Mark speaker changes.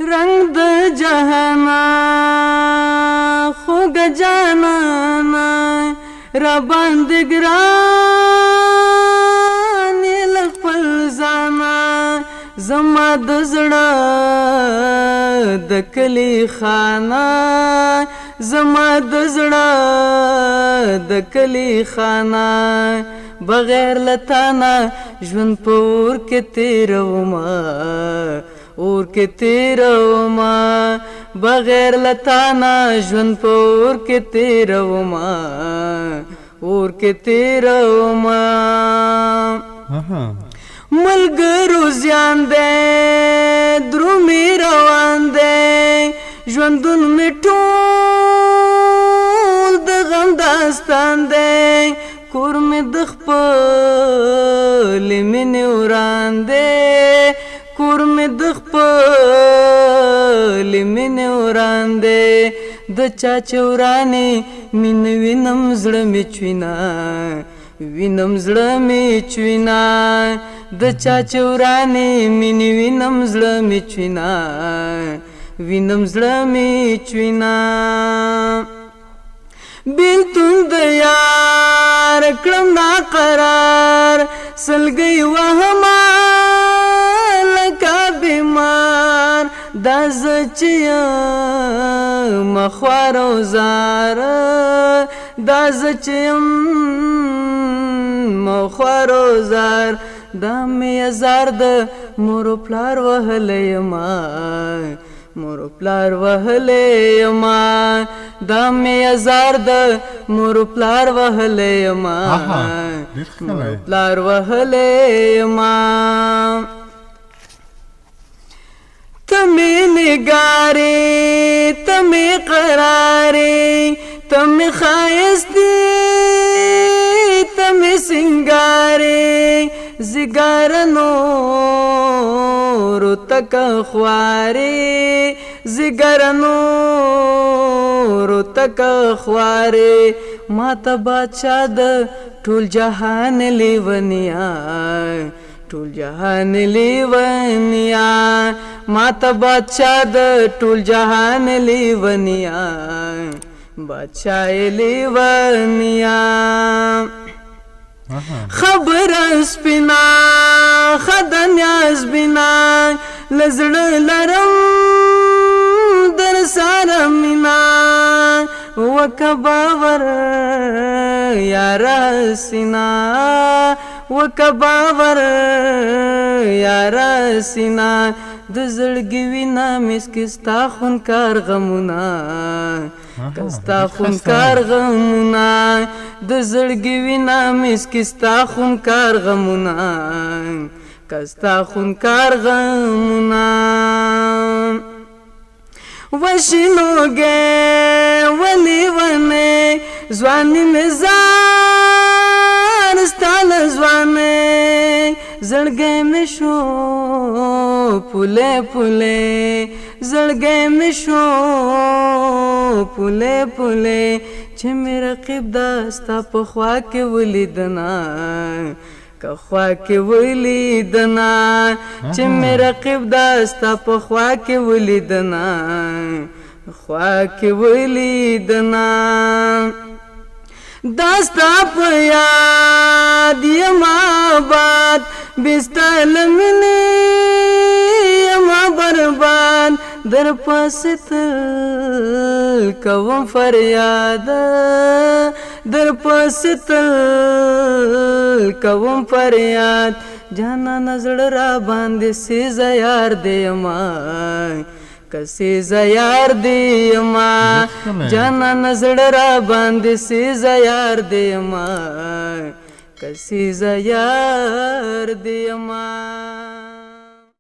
Speaker 1: रंग द जहाना خوږ جانانا را باندې ګران له خپل ځانه زما د زړه د کلي خانه زما د زړه د کلي خانه بغیر لتانا ژوند په اور کې تېرومه اور کې تېرومه بغیر لتانا ژوند په اور کې تېرومه اور کې تېرومه ملګرو زیان دی درومې روان دی ژوندون مې ټول د غم داستان دی کور مې د خپلې مینې وران دی کور مې د خپلې مینې وران دی د چا چې ورانې مینه وینم زړه مې چوینه وینم زړه مې چوینه د چا چې ورانې مینې وینم زړه مې چوینه وینم زړه مې چوینه بیلتون د یار کړم ناقرار سلګۍ وهمه لکه بیمار دا زه چې یم خوار او زاره دا زه چې یم خوار او زار دا مې ازار د مور و پلار وهلی یما مور و پلار وهلی یما دا مې ازار د مور و پلار وهلی یما مور و پلار وهلی یما ته مې نګارې ته مې قرارې ته مې ښایستې ته مې سنګارې زګار نورو تک خوارې زګر نورو تک خوارې ما ته بادشاه د ټول جهان لیونیا ټول جهان لیونیا ما ته بادشاه د ټول جهان لیونیا بادشاه لیونیا خبر سپینا خدانیاز بنا لزړه لرم در سره مینا وکباور یار سینا وکباور یار سینا د زړګي وینا مسکستا خون کار غمونه کستا خون کار غمونه د زړګي وینا مسکستا خون کار غمونه کستا خون کار غمونه وشینوږه ولې ونه ځواني مې ځان ستاله ځوانه زړګی مې شو پوله پوله زړګی مې شو پوله پوله چې مې رقیب دا ستا په خوا کې ولیدنه که خوا کې ولیدنه چې مې رقیب دا ستا په خوا کې ولیدنه خوا کې ولیدنه داستا په یاد یم آباد بستا لمنې یم برباد در پسې تل کوم فریاد در پسې تل کوم فریاد جانانه زړه را باندې سیزه یار دی یما کسی زیار دی ما جانا نزړ را باندې سی زیار دی ما کسی زیار دی ما